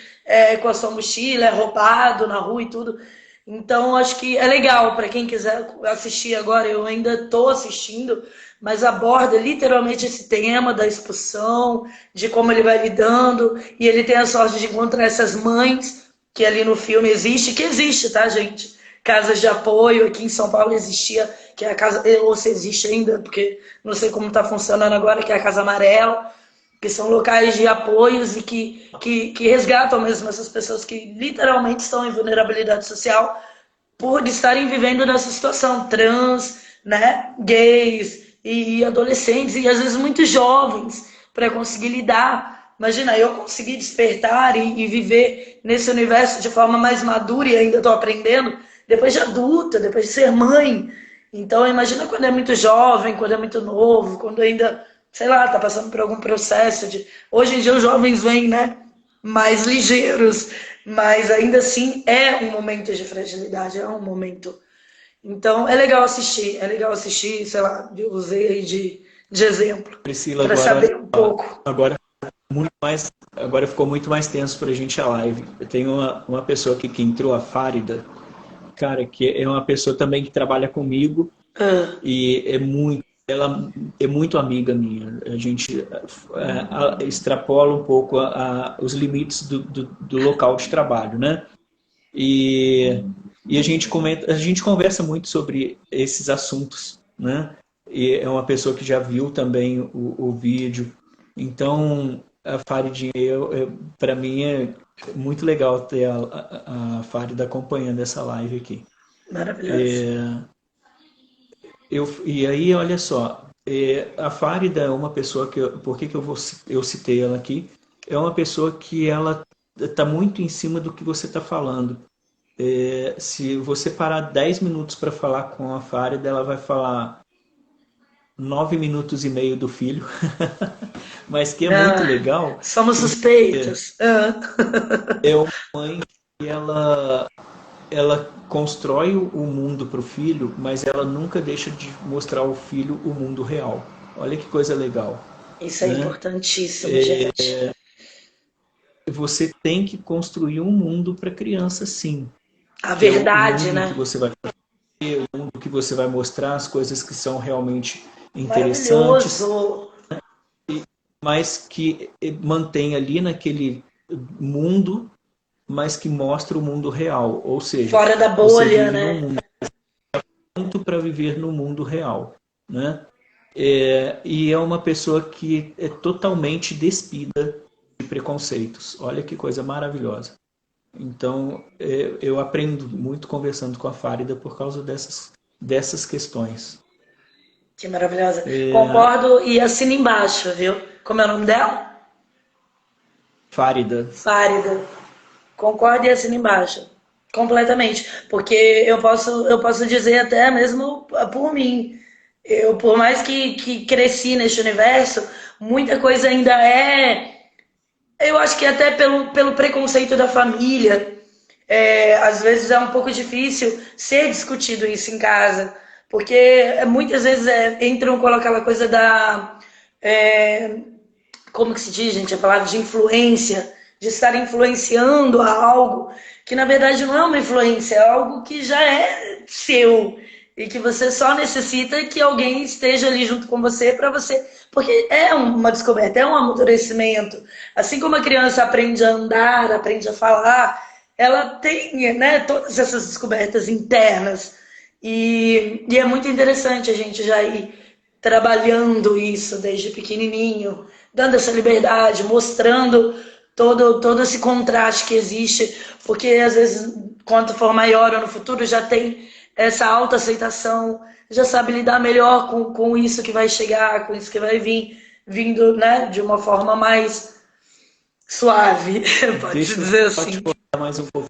com a sua mochila, roubado na rua e tudo. Então, acho que é legal para quem quiser assistir agora. Eu ainda estou assistindo, mas aborda literalmente esse tema da expulsão, de como ele vai lidando, e ele tem a sorte de encontrar essas mães, que ali no filme que existe, tá, gente? Casas de apoio, aqui em São Paulo existia, que é a casa, ou se existe ainda, porque não sei como está funcionando agora, que é a Casa Amarela, que são locais de apoios e que resgatam mesmo essas pessoas que literalmente estão em vulnerabilidade social por estarem vivendo nessa situação, trans, né, gays e adolescentes, e às vezes muito jovens, para conseguir lidar. Imagina, eu consegui despertar e viver nesse universo de forma mais madura, e ainda estou aprendendo, depois de adulta, depois de ser mãe. Então, imagina quando é muito jovem, quando é muito novo, quando ainda, sei lá, está passando por algum processo de... Hoje em dia os jovens vêm, né, mais ligeiros, mas ainda assim é um momento de fragilidade, é um momento. Então, é legal assistir, sei lá, eu usei aí de exemplo, Priscila, para saber um pouco. Agora ficou muito mais tenso pra gente a live. Eu tenho uma pessoa aqui que entrou, a Fárida, cara, que é uma pessoa também que trabalha comigo e ela é muito amiga minha. A gente extrapola um pouco os limites do local de trabalho, né? E a gente conversa muito sobre esses assuntos, né? E é uma pessoa que já viu também o vídeo. Então, a Faridinha, para mim é muito legal ter a Farida acompanhando essa live aqui. Maravilhoso. E aí, olha só, a Farida é uma pessoa que... Por que eu citei ela aqui? É uma pessoa que ela está muito em cima do que você está falando. Se você parar 10 minutos para falar com a Farida, ela vai falar 9 minutos e meio do filho. Mas que é muito legal. Somos suspeitos. É uma mãe que ela constrói o mundo para o filho, mas ela nunca deixa de mostrar ao filho o mundo real. Olha que coisa legal. Isso é importantíssimo, gente. Você tem que construir um mundo para a criança, sim. A verdade, o mundo né? que você vai fazer, o mundo que você vai mostrar, as coisas que são realmente interessantes. Maravilhoso. Mas que mantém ali naquele mundo, mas que mostra o mundo real. Ou seja, fora da bolha, né? Pronto para viver no mundo real, né? E é uma pessoa que é totalmente despida de preconceitos. Olha que coisa maravilhosa. Então, eu aprendo muito conversando com a Fárida por causa dessas questões. Que maravilhosa. Concordo e assino embaixo, viu? Como é o nome dela? Fárida. Fárida. Concordo e assino embaixo. Completamente. Porque eu posso dizer até mesmo por mim. Eu, por mais que cresci neste universo, muita coisa ainda eu acho que até pelo preconceito da família, às vezes é um pouco difícil ser discutido isso em casa, porque muitas vezes entram com aquela coisa da... como que se diz, gente? A palavra de influência, de estar influenciando a algo que na verdade não é uma influência, é algo que já é seu e que você só necessita que alguém esteja ali junto com você para você... Porque é uma descoberta, é um amadurecimento. Assim como a criança aprende a andar, aprende a falar, ela tem, né, todas essas descobertas internas. E é muito interessante a gente já ir trabalhando isso desde pequenininho, dando essa liberdade, mostrando todo esse contraste que existe, porque às vezes, quando for maior ou no futuro, já tem essa autoaceitação, já sabe lidar melhor com isso que vai chegar, com isso que vai vir, vindo, né, de uma forma mais suave, pode dizer assim. Deixa eu te mais um pouco.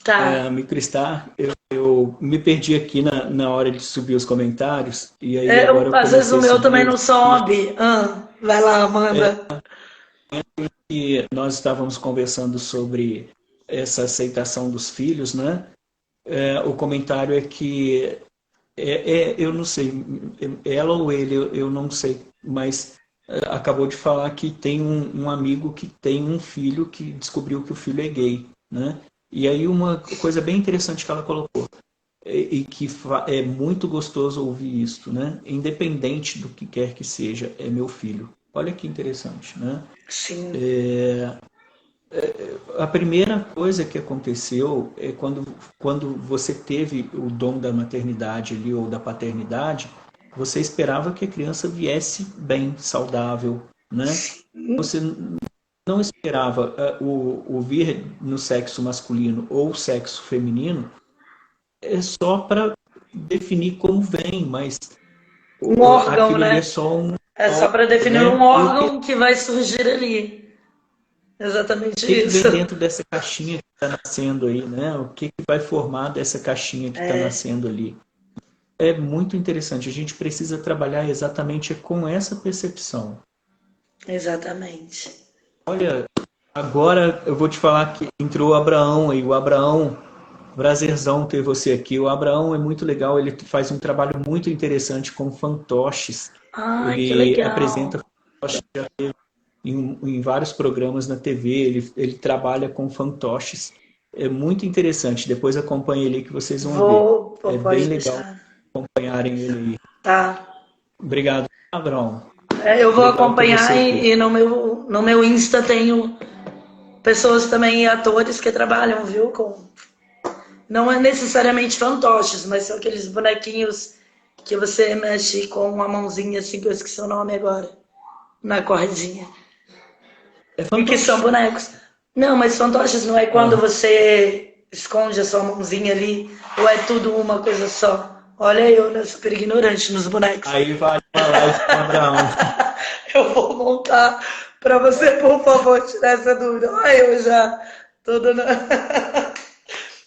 Tá. Microstar, eu me perdi aqui na hora de subir os comentários, e aí agora eu Às vezes o comecei a meu subir também não sobe. Vai lá, Amanda. e nós estávamos conversando sobre essa aceitação dos filhos, né? O comentário é que eu não sei, ela ou ele, eu não sei, mas acabou de falar que tem um amigo que tem um filho que descobriu que o filho é gay, né? E aí uma coisa bem interessante que ela colocou, e que é muito gostoso ouvir isso, né? Independente do que quer que seja, é meu filho. Olha que interessante, né? Sim. A primeira coisa que aconteceu é quando você teve o dom da maternidade ali, ou da paternidade, você esperava que a criança viesse bem, saudável, né? Você não esperava o vir no sexo masculino ou sexo feminino só para definir como vem, mas Um órgão, aquilo ali é né? só um É só para órgão, definir um né? E órgão que vai surgir ali. Exatamente que isso. vem dentro dessa caixinha que está nascendo aí, né? O que vai formar dessa caixinha que está nascendo ali? É muito interessante. A gente precisa trabalhar exatamente com essa percepção. Exatamente. Olha, agora eu vou te falar que entrou o Abraão aí. O Abraão, prazerzão ter você aqui. O Abraão é muito legal. Ele faz um trabalho muito interessante com fantoches. Ai, que Ele legal. apresenta fantoches em vários programas na TV, ele trabalha com fantoches. É muito interessante. Depois acompanhe ele que vocês vão ver. É bem Pode legal deixar. acompanharem ele aí. Tá. Obrigado, Abraão. Eu vou Legal ter você acompanhar aqui. e no meu Insta tenho pessoas também, atores que trabalham, viu? Não é necessariamente fantoches, mas são aqueles bonequinhos que você mexe com uma mãozinha assim, que eu esqueci o nome agora, na cordinha. É E que são fantoche. bonecos. Não, mas fantoches não é quando você esconde a sua mãozinha ali, ou é tudo uma coisa só. Olha eu, né, super ignorante nos bonecos. Aí vale uma live com o Abraão. Eu vou montar para você, por favor, tirar essa dúvida. Ai, eu já tô dando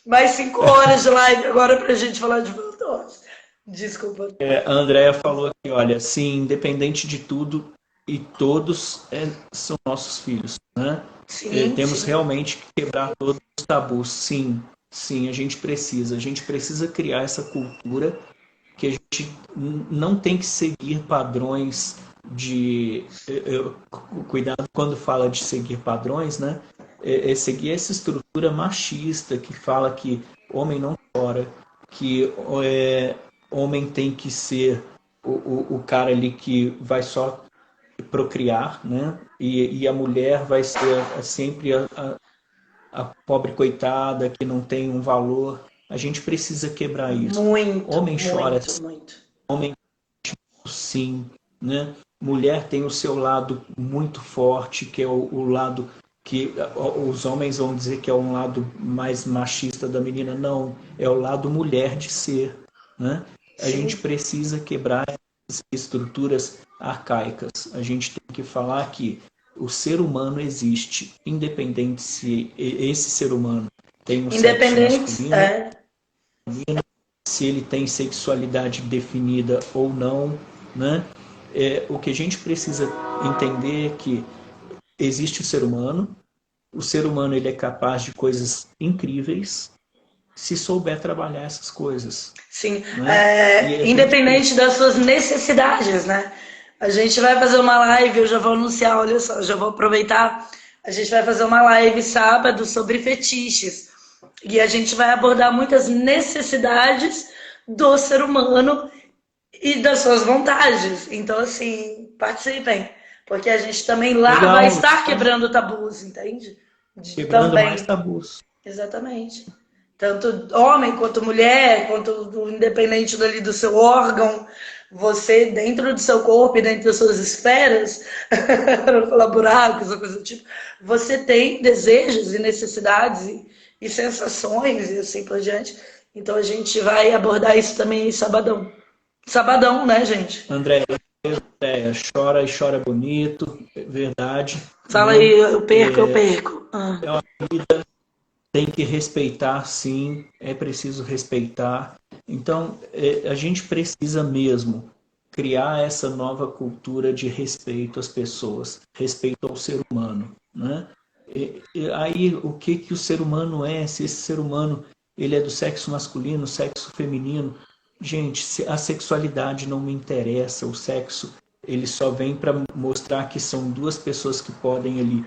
mais 5 horas de live agora pra gente falar de fantoches. Desculpa. A Andrea falou aqui, olha, sim, independente de tudo e todos são nossos filhos, né? Sim, Temos sim. realmente que quebrar todos os tabus. Sim, sim, a gente precisa. A gente precisa criar essa cultura que a gente não tem que seguir padrões de... Cuidado quando fala de seguir padrões, né? Seguir essa estrutura machista que fala que homem não chora, que homem tem que ser o cara ali que vai só procriar, né? E a mulher vai ser sempre a pobre coitada que não tem um valor. A gente precisa quebrar isso. Muito, Homem chora muito, muito. homem sim, né? Mulher tem o seu lado muito forte, que é o lado que os homens vão dizer que é um lado mais machista da menina. Não, é o lado mulher de ser, né? A gente precisa quebrar essas estruturas arcaicas. A gente tem que falar que o ser humano existe, independente se esse ser humano tem um sexo Independentes, masculino, se ele tem sexualidade definida ou não, né? O que a gente precisa entender é que existe o ser humano ele é capaz de coisas incríveis se souber trabalhar essas coisas. sim. Né? Independente das suas necessidades, né? A gente vai fazer uma live, eu já vou anunciar, olha só, já vou aproveitar. A gente vai fazer uma live sábado sobre fetiches. E a gente vai abordar muitas necessidades do ser humano e das suas vontades. Então, assim, participem. Porque a gente também lá Legal, vai estar quebrando tabus, entende? Quebrando mais tabus. Exatamente. Tanto homem quanto mulher, quanto independente dali do seu órgão, você dentro do seu corpo e dentro das suas esferas, não falar buracos ou coisa do tipo, você tem desejos e necessidades e sensações e assim por diante. Então a gente vai abordar isso também em sabadão. Sabadão, né, gente? Andréia, chora e chora bonito, é verdade, Fala né? aí, eu perco, eu perco. É uma vida, tem que respeitar, sim, é preciso respeitar. Então, a gente precisa mesmo criar essa nova cultura de respeito às pessoas, respeito ao ser humano, né? E aí, o que que o ser humano é? Se esse ser humano ele é do sexo masculino, sexo feminino, gente, a sexualidade não me interessa, o sexo ele só vem para mostrar que são duas pessoas que podem ali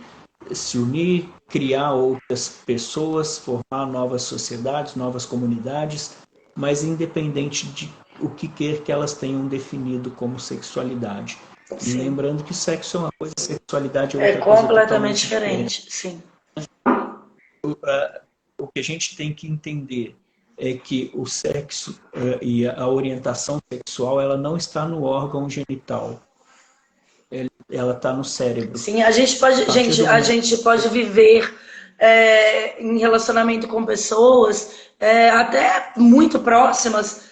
se unir, criar outras pessoas, formar novas sociedades, novas comunidades, mas independente de o que quer que elas tenham definido como sexualidade. E Sim. lembrando que sexo é uma coisa, sexualidade é É outra coisa completamente totalmente diferente. diferente, sim. O que a gente tem que entender é que o sexo e a orientação sexual ela não está no órgão genital, ela está no cérebro. Sim, a gente pode, gente, a gente pode viver em relacionamento com pessoas até muito próximas.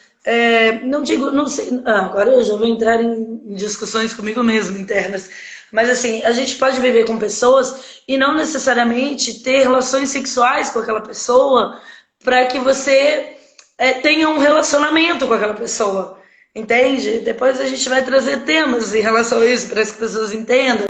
Não digo, não sei, agora eu já vou entrar em discussões comigo mesmo internas. Mas assim, a gente pode viver com pessoas e não necessariamente ter relações sexuais com aquela pessoa para que você tenha um relacionamento com aquela pessoa. Entende? Depois a gente vai trazer temas em relação a isso para que as pessoas entendam.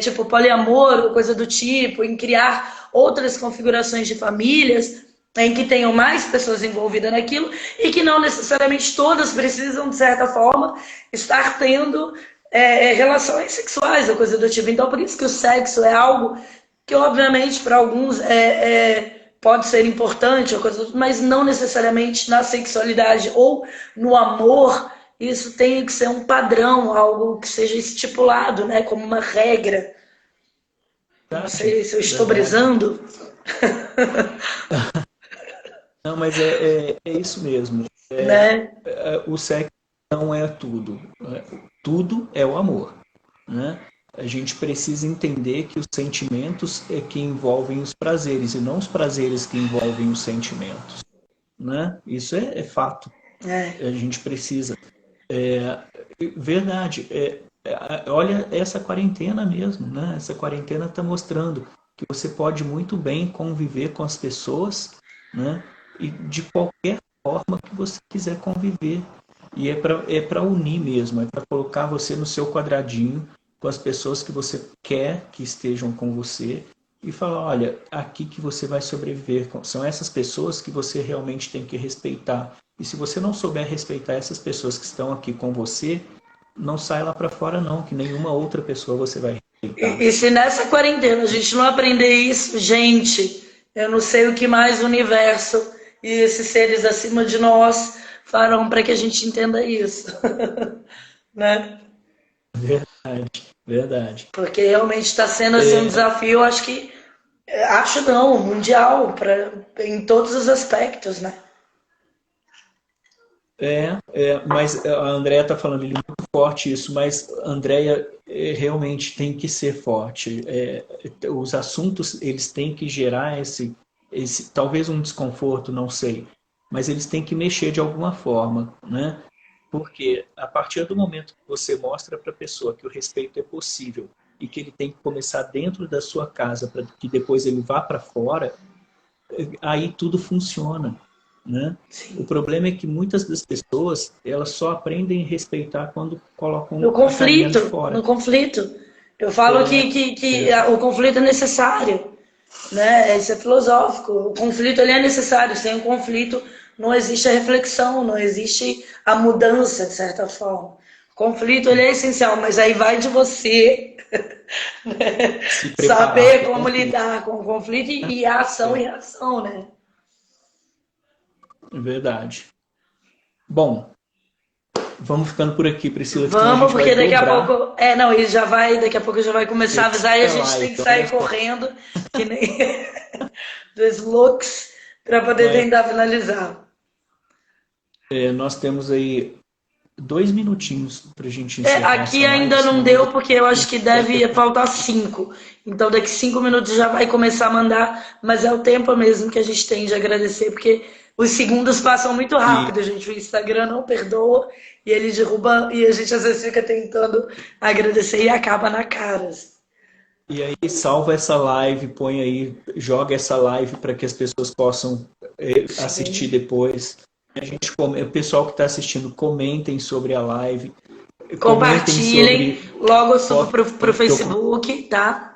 Tipo poliamor, ou coisa do tipo, em criar outras configurações de famílias em que tenham mais pessoas envolvidas naquilo e que não necessariamente todas precisam, de certa forma, estar tendo relações sexuais ou coisa do tipo. Então, por isso que o sexo é algo que, obviamente, para alguns pode ser importante, ou coisa, mas não necessariamente na sexualidade ou no amor. Isso tem que ser um padrão, algo que seja estipulado, né, como uma regra. Não sei se eu estou brisando. Não, mas é isso mesmo. Né? O sexo não é tudo. Tudo é o amor, né? A gente precisa entender que os sentimentos é que envolvem os prazeres e não os prazeres que envolvem os sentimentos, né? Isso é fato. A gente precisa. Verdade. Olha essa quarentena mesmo, né? Essa quarentena está mostrando que você pode muito bem conviver com as pessoas, né? E de qualquer forma que você quiser conviver. E é para unir mesmo, é para colocar você no seu quadradinho com as pessoas que você quer que estejam com você e falar, olha, aqui que você vai sobreviver. São essas pessoas que você realmente tem que respeitar. E se você não souber respeitar essas pessoas que estão aqui com você, não sai lá para fora não, que nenhuma outra pessoa você vai respeitar. E se nessa quarentena a gente não aprender isso, gente, eu não sei o que mais o universo e esses seres acima de nós farão para que a gente entenda isso. Né? Verdade, verdade. Porque realmente está sendo assim, um desafio, acho que, acho não, mundial, em todos os aspectos, né? Mas a Andrea está falando ele muito forte isso, mas a Andrea realmente tem que ser forte. Os assuntos eles têm que gerar esse talvez um desconforto, não sei, mas eles têm que mexer de alguma forma, né? Porque a partir do momento que você mostra para a pessoa que o respeito é possível e que ele tem que começar dentro da sua casa para que depois ele vá para fora, aí tudo funciona, né? O problema é que muitas das pessoas elas só aprendem a respeitar quando colocam a carinha de fora. No conflito. Eu falo que o conflito é necessário, né? Isso é filosófico. O conflito ele é necessário. Sem o conflito não existe a reflexão, não existe a mudança, de certa forma. O conflito ele é essencial, mas aí vai de você né? Saber como lidar com o conflito e a ação e reação, né? Verdade. Bom, vamos ficando por aqui, Priscila. Vamos, porque daqui a pouco. Não, e já vai, daqui a pouco já vai começar a avisar e a gente tem que sair correndo, que nem dos looks, para poder tentar finalizar. Nós temos aí 2 minutinhos para a gente encerrar Aqui essa live, ainda não senão deu, porque eu acho que deve faltar 5. Então, daqui 5 minutos já vai começar a mandar, mas é o tempo mesmo que a gente tem de agradecer, porque os segundos passam muito E, rápido, gente. O Instagram não perdoa e ele derruba, e a gente às vezes fica tentando agradecer e acaba na cara. e aí salva essa live, põe aí, joga essa live para que as pessoas possam assistir Sim. depois. O pessoal que está assistindo, comentem sobre a live, comentem Compartilhem, sobre logo subo foto, pro Facebook, tá?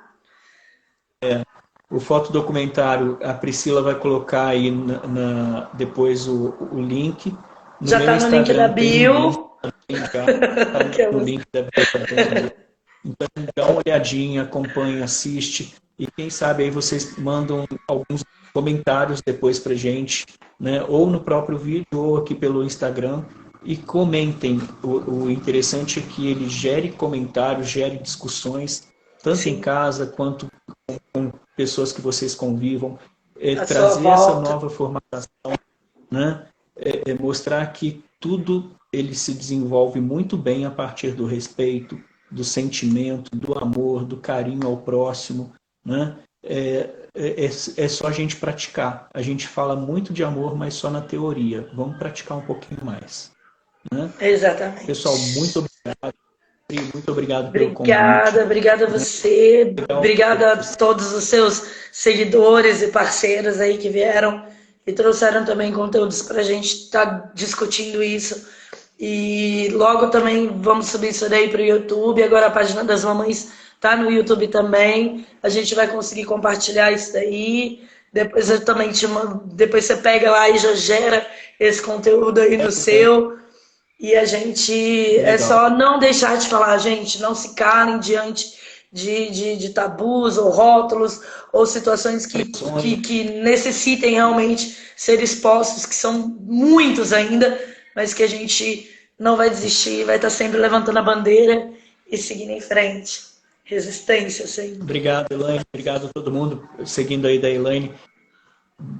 o fotodocumentário. A Priscila vai colocar aí depois o link. No Já meu tá no link da Instagram tem um link bio. também, já está Que é no link da bio também. Então, dá uma olhadinha, acompanha, assiste. E quem sabe aí vocês mandam alguns comentários depois pra gente, né? Ou no próprio vídeo, ou aqui pelo Instagram. E comentem. O interessante é que ele gere comentários, gere discussões, tanto em Sim, casa quanto com pessoas que vocês convivam. a sua Trazer essa volta. nova formatação, né? Mostrar que tudo ele se desenvolve muito bem a partir do respeito, do sentimento, do amor, do carinho ao próximo, né? É só a gente praticar. A gente fala muito de amor, mas só na teoria. Vamos praticar um pouquinho mais, né? Pessoal, Exatamente. muito obrigado pelo convite. Obrigada, obrigada a você, obrigada a todos os seus seguidores e parceiros aí que vieram e trouxeram também conteúdos para a gente estar discutindo isso. E logo também vamos subir isso daí para o YouTube. Agora a página das mamães tá no YouTube também. A gente vai conseguir compartilhar isso daí. Depois eu também te mando, depois você pega lá e já gera esse conteúdo aí no seu. E a gente é Legal. só não deixar de falar, gente, não se calem diante de tabus ou rótulos ou situações que necessitem realmente ser expostos, que são muitos ainda, mas que a gente não vai desistir, vai estar sempre levantando a bandeira e seguindo em frente. Resistência, sempre. Obrigado, Elaine. Obrigado a todo mundo. Seguindo aí da Elaine.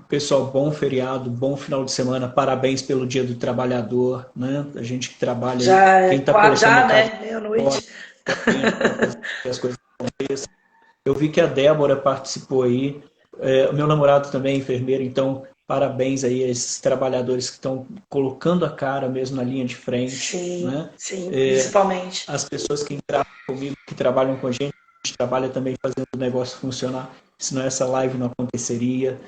Pessoal, bom feriado, bom final de semana. Parabéns pelo Dia do Trabalhador, né? A gente que trabalha aí, Já, quem está colocando já, a casa né? fora, Meia-noite. para que as coisas aconteçam. Eu vi que a Débora participou aí. O meu namorado também é enfermeiro, então parabéns aí a esses trabalhadores que estão colocando a cara mesmo na linha de frente, Sim, né? sim, principalmente. As pessoas que entraram comigo, que trabalham com a gente trabalha também fazendo o negócio funcionar. Senão essa live não aconteceria,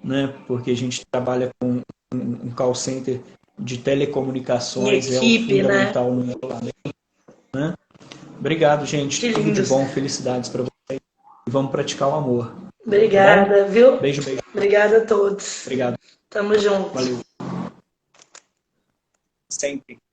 né? Porque a gente trabalha com um call center de Em telecomunicações, é o equipe, né? fundamental no isolamento, né? Obrigado, Que gente. Tudo de lindos. bom, felicidades para vocês. E vamos praticar o amor. Tá bom? Obrigada, viu? Beijo, beijo. Obrigada a todos. Obrigado. Tamo junto. Valeu. Sempre.